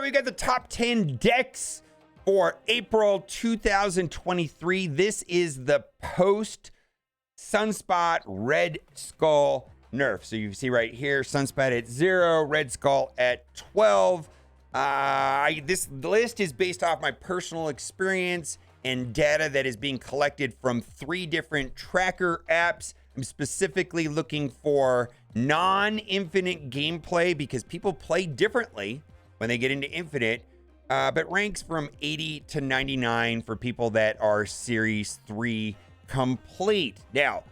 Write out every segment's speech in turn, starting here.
we got the top 10 decks for April 2023. This is the post SUNSPOT Red Skull nerf. So you see right here, SUNSPOT at 0, Red Skull at 12. This list is based off my personal experience and data that is being collected from 3 different tracker apps. I'm specifically looking for non-infinite gameplay because people play differently when they get into infinite, but ranks from 80 to 99 for people that are Series 3 complete. Now,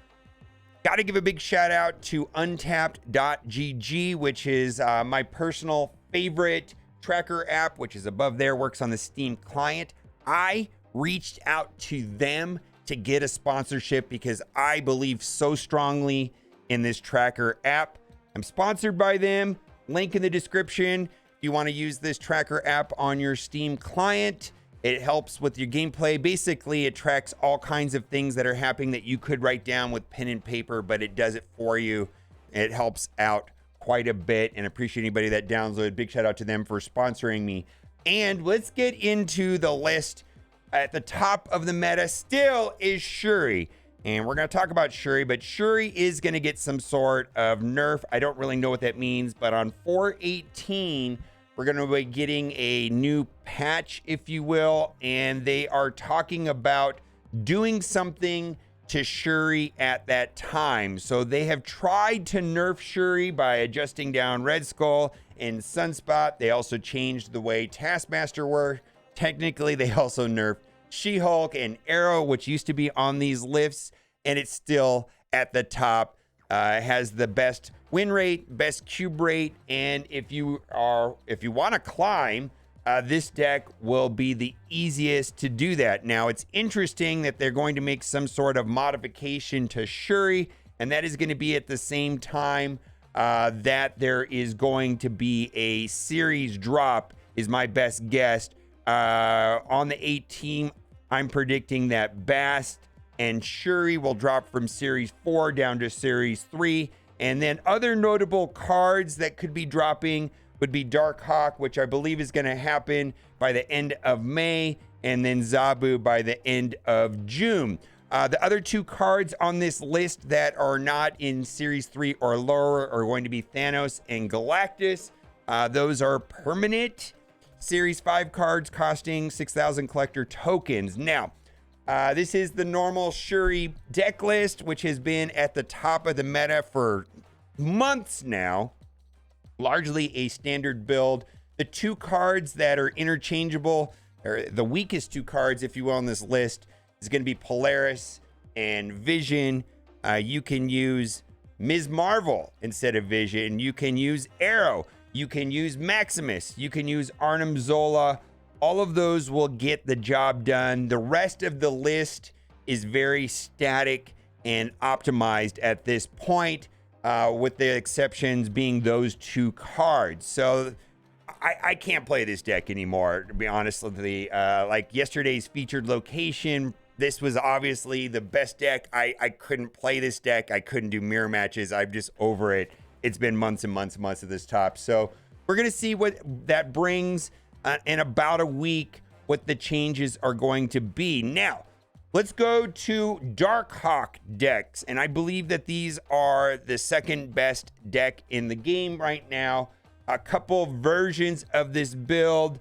got to give a big shout out to untapped.gg, which is my personal favorite tracker app, which is above there, works on the Steam client. I reached out to them to get a sponsorship because I believe so strongly in this tracker app. I'm sponsored by them. Link in the description. If you want to use this tracker app on your Steam client, it helps with your gameplay. Basically, it tracks all kinds of things that are happening that you could write down with pen and paper, but it does it for you. It helps out quite a bit, and appreciate anybody that downloaded. Big shout out to them for sponsoring me. And let's get into the list. At the top of the meta still is Shuri. And we're going to talk about Shuri, but Shuri is going to get some sort of nerf. I don't really know what that means, but on 4/18, we're going to be getting a new patch, if you will. And they are talking about doing something to Shuri at that time. So they have tried to nerf Shuri by adjusting down Red Skull and SUNSPOT. They also changed the way Taskmaster worked. Technically, they also nerfed She-Hulk and Arrow, which used to be on these lists, and it's still at the top. It has the best win rate, best cube rate, and if you want to climb, this deck will be the easiest to do that. Now, it's interesting that they're going to make some sort of modification to Shuri, and that is going to be at the same time that there is going to be a series drop, is my best guess. On the 18, I'm predicting that Bast and Shuri will drop from Series 4 down to Series 3. And then other notable cards that could be dropping would be Darkhawk, which I believe is going to happen by the end of May, and then Zabu by the end of June. The other 2 cards on this list that are not in Series 3 or lower are going to be Thanos and Galactus. Those are permanent Series 5 cards costing 6,000 collector tokens. Now, this is the normal Shuri deck list, which has been at the top of the meta for months now. Largely a standard build. The 2 cards that are interchangeable, or the weakest 2 cards, if you will, on this list, is going to be Polaris and Vision. You can use Ms. Marvel instead of Vision. You can use Arrow. You can use Maximus. You can use Arnim Zola. All of those will get the job done. The rest of the list is very static and optimized at this point, with the exceptions being those 2 cards. So I can't play this deck anymore, to be honest with you. Like yesterday's featured location, this was obviously the best deck. I couldn't play this deck. I couldn't do mirror matches. I'm just over it. It's been months and months and months at this top. So we're going to see what that brings in about a week, what the changes are going to be. Now, let's go to Darkhawk decks. And I believe that these are the second best deck in the game right now. A couple versions of this build.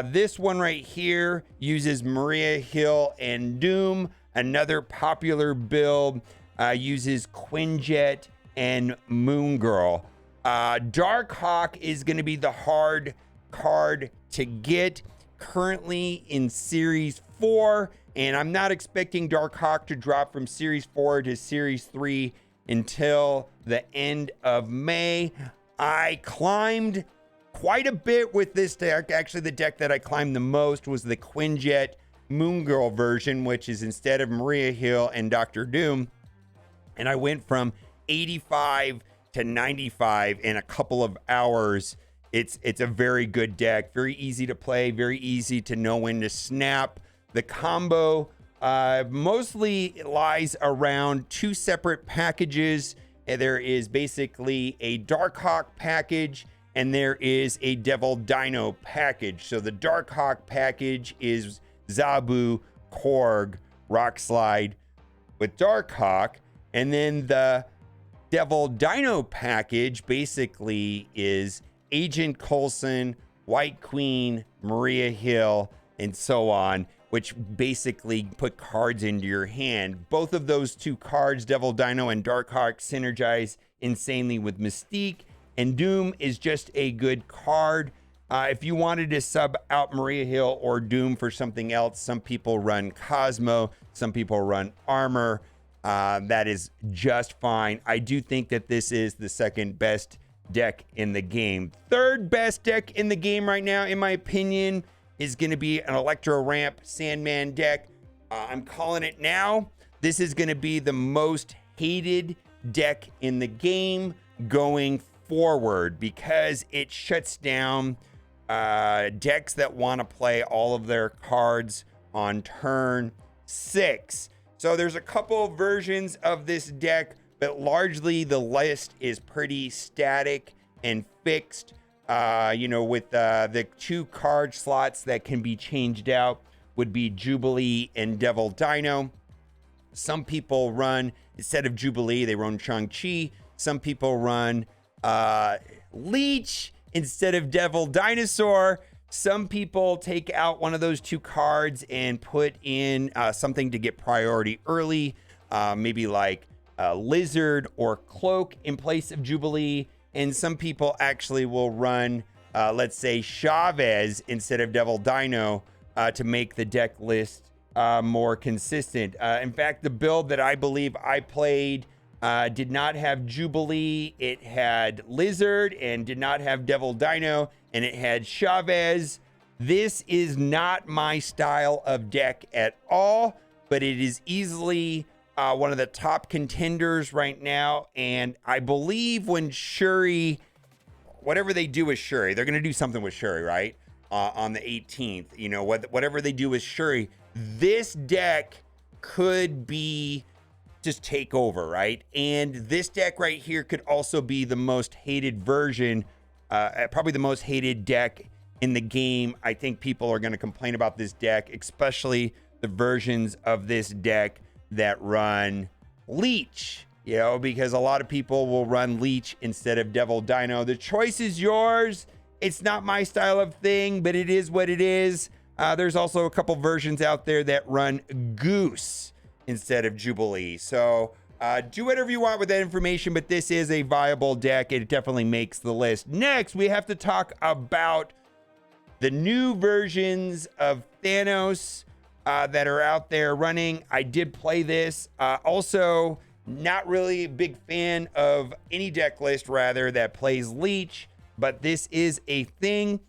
This one right here uses Maria Hill and Doom. Another popular build uses Quinjet and Moon Girl. Darkhawk is going to be the hard card to get, currently in Series 4, and I'm not expecting Darkhawk to drop from Series 4 to Series 3 until the end of May. I climbed quite a bit with this deck. Actually, the deck that I climbed the most was the Quinjet Moon Girl version, which is instead of Maria Hill and Dr. Doom, and I went from 85 to 95 in a couple of hours. It's a very good deck, very easy to play, very easy to know when to snap. The combo mostly lies around 2 separate packages. There is basically a Darkhawk package and there is a Devil Dino package. So the Darkhawk package is Zabu, Korg, Rock Slide with Darkhawk, and then the Devil Dino package basically is Agent Coulson, White Queen, Maria Hill, and so on, which basically put cards into your hand. Both of those two cards, Devil Dino and Darkhawk, synergize insanely with Mystique, and Doom is just a good card. If you wanted to sub out Maria Hill or Doom for something else, some people run Cosmo, some people run Armor. That is just fine. I do think that this is the second best deck in the game. Third best deck in the game right now, in my opinion, is going to be an Electro Sandman deck. I'm calling it now. This is going to be the most hated deck in the game going forward because it shuts down decks that want to play all of their cards on turn 6. So there's a couple versions of this deck, but largely the list is pretty static and fixed. With the 2 card slots that can be changed out would be Jubilee and Devil Dino. Some people run, instead of Jubilee, they run Shang-Chi. Some people run Leech instead of Devil Dinosaur. Some people take out one of those 2 cards and put in something to get priority early, maybe like Lizard or Cloak in place of Jubilee. And some people actually will run, let's say, Chavez instead of Devil Dino to make the deck list more consistent. In fact, the build that I believe I played did not have Jubilee. It had Lizard and did not have Devil Dino, and it had Chavez. This is not my style of deck at all, but it is easily one of the top contenders right now. And I believe when Shuri, whatever they do with Shuri, they're going to do something with Shuri, right? On the 18th, whatever they do with Shuri, this deck could be just take over, right? And this deck right here could also be the most hated version, probably the most hated deck in the game. I think people are going to complain about this deck, especially the versions of this deck that run Leech, because a lot of people will run Leech instead of Devil Dino. The choice is yours. It's not my style of thing, but it is what it is. There's also a couple versions out there that run Goose instead of Jubilee. So do whatever you want with that information, but this is a viable deck. It definitely makes the list. Next, we have to talk about the new versions of Thanos that are out there running. I did play this. Also, not really a big fan of any deck list, rather, that plays Leech, but this is a thing.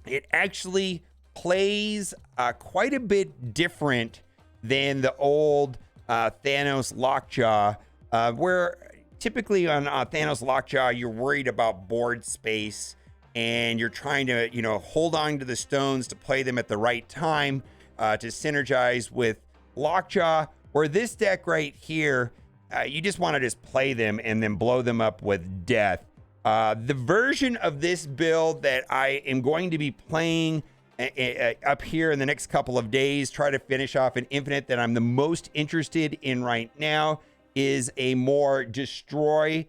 It actually plays quite a bit different than the old Thanos Lockjaw, where typically on Thanos Lockjaw, you're worried about board space and you're trying to, hold on to the stones to play them at the right time to synergize with Lockjaw. Where this deck right here, you just want to just play them and then blow them up with death. The version of this build that I am going to be playing up here in the next couple of days, try to finish off an Infinite that I'm the most interested in right now, is a more destroy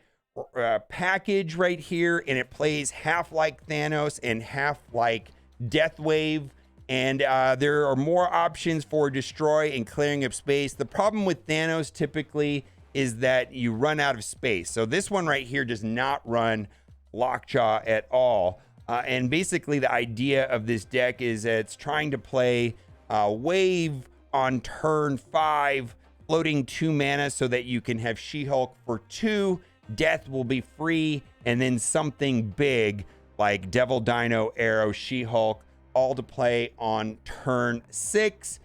package right here, and it plays half like Thanos and half like Deathwave, and there are more options for destroy and clearing of space. The problem with Thanos typically is that you run out of space. So this one right here does not run Lockjaw at all. And basically the idea of this deck is that it's trying to play Wave on turn 5, floating 2 mana so that you can have She-Hulk for 2. Death will be free, and then something big like Devil Dino, Arrow, She-Hulk, all to play on turn 6.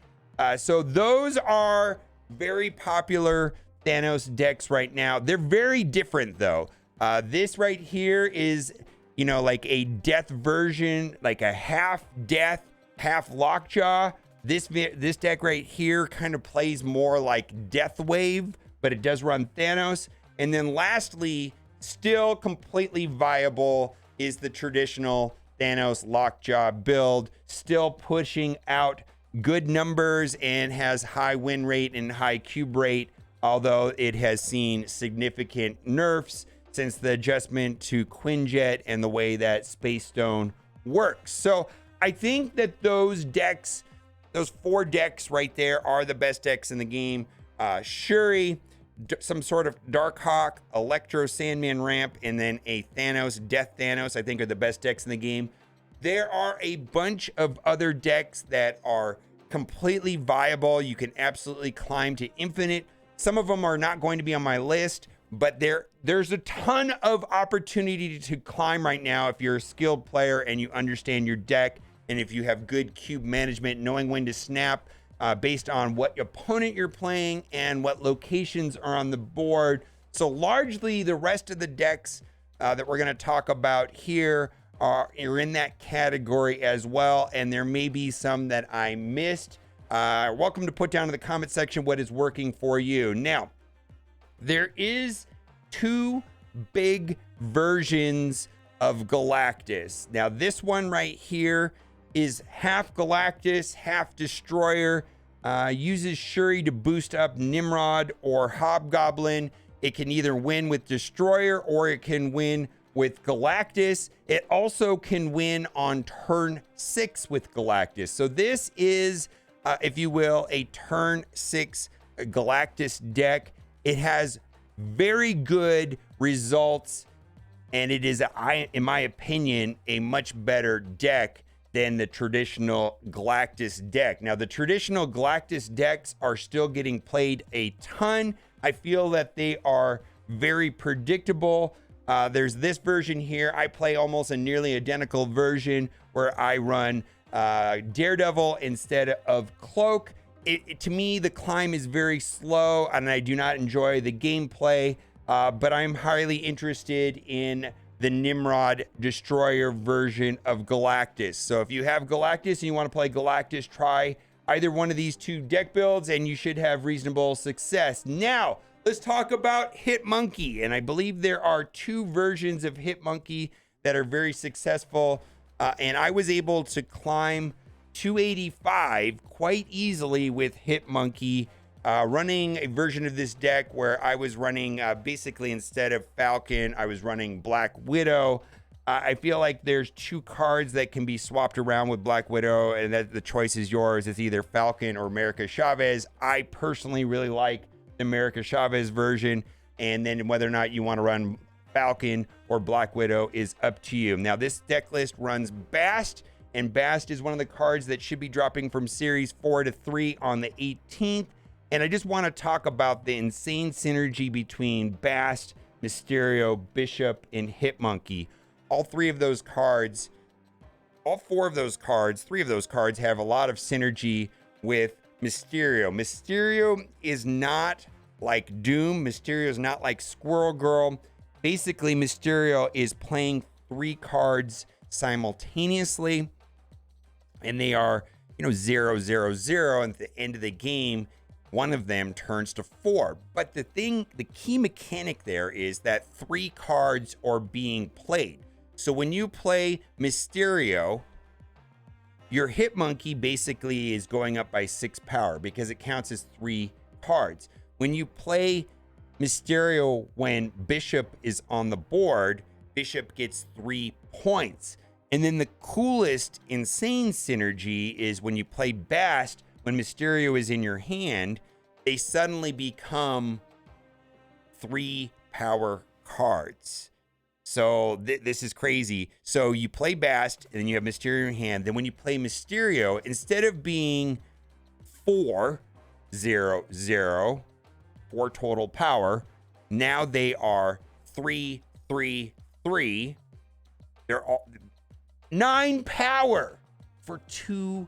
So those are very popular Thanos decks right now. They're very different though. This right here is, like a death version, like a half death, half Lockjaw. This deck right here kind of plays more like Deathwave, but it does run Thanos. And then lastly, still completely viable, is the traditional Thanos lockjaw build, still pushing out good numbers and has high win rate and high cube rate, although it has seen significant nerfs since the adjustment to Quinjet and the way that Space Stone works. So I think that those decks, those 4 decks right there, are the best decks in the game. Shuri, some sort of Darkhawk, Electro Sandman ramp, and then a Thanos, Death Thanos, I think are the best decks in the game. There are a bunch of other decks that are completely viable. You can absolutely climb to infinite. Some of them are not going to be on my list, but there's a ton of opportunity to climb right now if you're a skilled player and you understand your deck, and if you have good cube management, knowing when to snap based on what opponent you're playing and what locations are on the board. So largely the rest of the decks that we're going to talk about here are in that category as well, and there may be some that I missed. Welcome to put down in the comment section what is working for you. Now, there is 2 big versions of Galactus. Now, this one right here is half Galactus, half Destroyer. Uses Shuri to boost up Nimrod or Hobgoblin. It can either win with Destroyer or it can win with Galactus. It also can win on turn 6 with Galactus. So this is, if you will, a turn 6 Galactus deck. It has very good results, and it is, in my opinion, a much better deck than the traditional Galactus deck. Now, the traditional Galactus decks are still getting played a ton. I feel that they are very predictable. There's this version here. I play almost a nearly identical version where I run Daredevil instead of Cloak. To me, the climb is very slow and I do not enjoy the gameplay, but I'm highly interested in the Nimrod Destroyer version of Galactus. So if you have Galactus and you want to play Galactus, try either one of these 2 deck builds and you should have reasonable success. Now, let's talk about Hitmonkey. And I believe there are 2 versions of Hitmonkey that are very successful. And I was able to climb 285 quite easily with Hitmonkey, running a version of this deck where I was running basically instead of Falcon, I was running Black Widow. I feel like there's 2 cards that can be swapped around with Black Widow, and that the choice is yours. It's either Falcon or America Chavez. I personally really like the America Chavez version, and then whether or not you want to run Falcon or Black Widow is up to you. Now, this deck list runs Bast, and Bast is one of the cards that should be dropping from Series 4 to 3 on the 18th. And I just want to talk about the insane synergy between Bast, Mysterio, Bishop, and Hitmonkey. All 3 of those cards, all 4 of those cards, 3 of those cards have a lot of synergy with Mysterio. Mysterio is not like Doom. Mysterio is not like Squirrel Girl. Basically, Mysterio is playing 3 cards simultaneously, and they are, 0, 0, 0. And at the end of the game, one of them turns to 4. But the key mechanic there is that 3 cards are being played. So when you play Mysterio, your Hitmonkey basically is going up by 6 power because it counts as 3 cards. When you play Mysterio when Bishop is on the board, Bishop gets 3 points. And then the coolest insane synergy is when you play Bast, when Mysterio is in your hand, they suddenly become 3 power cards. So this is crazy. So you play Bast, and then you have Mysterio in your hand. Then when you play Mysterio, instead of being 4, 0, 0, 4 total power, now they are 3, 3, 3. They're all 9 power for 2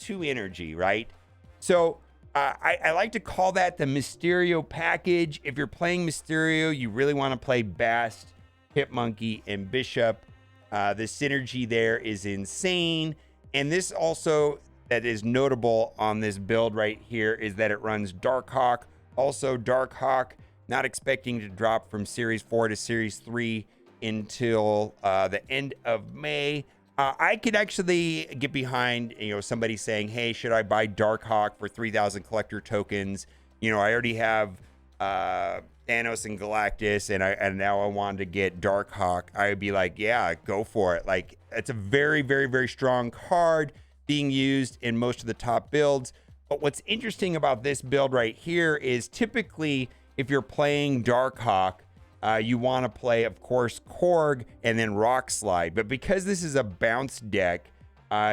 energy, right? So I like to call that the Mysterio package. If you're playing Mysterio, you really want to play Bast, Hitmonkey, and Bishop. The synergy there is insane. And this also that is notable on this build right here is that it runs Darkhawk. Also, Darkhawk, not expecting to drop from Series 4 to Series 3 until the end of May. I could actually get behind, somebody saying, hey, should I buy Darkhawk for 3,000 collector tokens? I already have Thanos and Galactus, and now I wanted to get Darkhawk. I would be like, yeah, go for it. Like, it's a very, very, very strong card being used in most of the top builds. But what's interesting about this build right here is typically if you're playing Darkhawk, you want to play, of course, Korg and then Rock Slide. But because this is a bounce deck,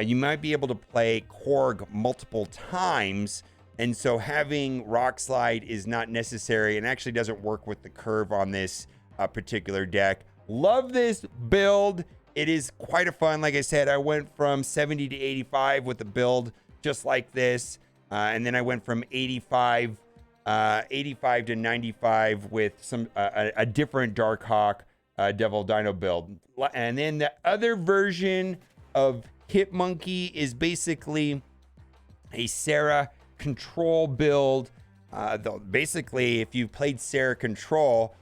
you might be able to play Korg multiple times. And so having Rock Slide is not necessary and actually doesn't work with the curve on this particular deck. Love this build. It is quite a fun. Like I said, I went from 70 to 85 with a build just like this. And then I went from 85 to 95 with some a different Darkhawk Devil Dino build. And then the other version of Hitmonkey is basically a Sarah control build. Basically, if you played Sarah control,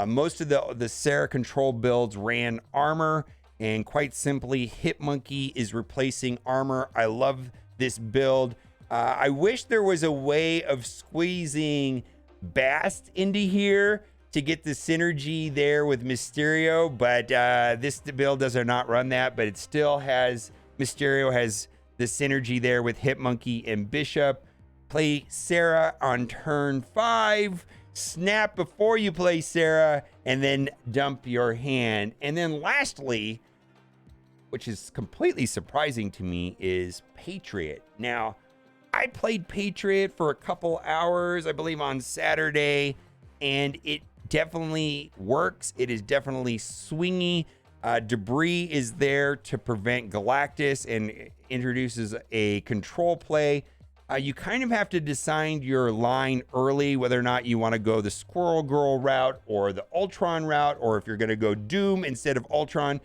most of the Sarah control builds ran armor, and quite simply, Hitmonkey is replacing armor. I love this build. I wish there was a way of squeezing Bast into here to get the synergy there with Mysterio, but this build does not run that, but it still has, Mysterio has the synergy there with Hitmonkey and Bishop. Play Sarah on turn 5, snap before you play Sarah, and then dump your hand. And then lastly, which is completely surprising to me, is Patriot. Now, I played Patriot for a couple hours, I believe on Saturday, and it definitely works. It is definitely swingy. Debris is there to prevent Galactus and introduces a control play. You kind of have to decide your line early, whether or not you want to go the Squirrel Girl route or the Ultron route, or if you're going to go Doom instead of Ultron.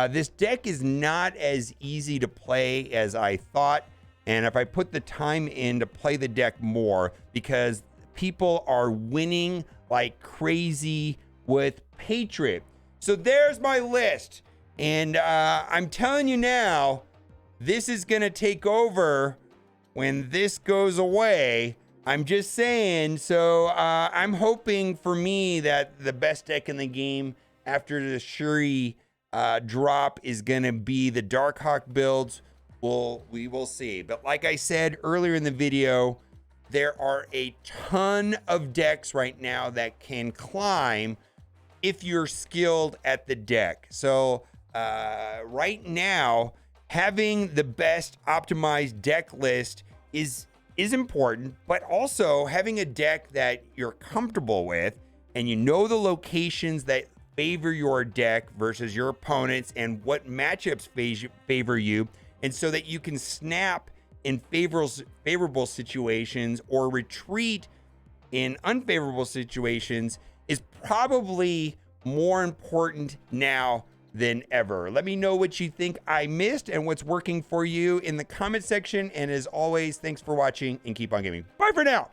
This deck is not as easy to play as I thought. And if I put the time in to play the deck more, because people are winning like crazy with Patriot. So there's my list. And I'm telling you now, this is going to take over when this goes away. I'm just saying. So I'm hoping for me that the best deck in the game after the Shuri drop is going to be the Darkhawk builds. We will see. But like I said earlier in the video, there are a ton of decks right now that can climb if you're skilled at the deck. So right now, having the best optimized deck list is important, but also having a deck that you're comfortable with and you know the locations that favor your deck versus your opponents and what matchups favor you. And so that you can snap in favorable situations or retreat in unfavorable situations is probably more important now than ever. Let me know what you think I missed and what's working for you in the comment section. And as always, thanks for watching and keep on gaming. Bye for now.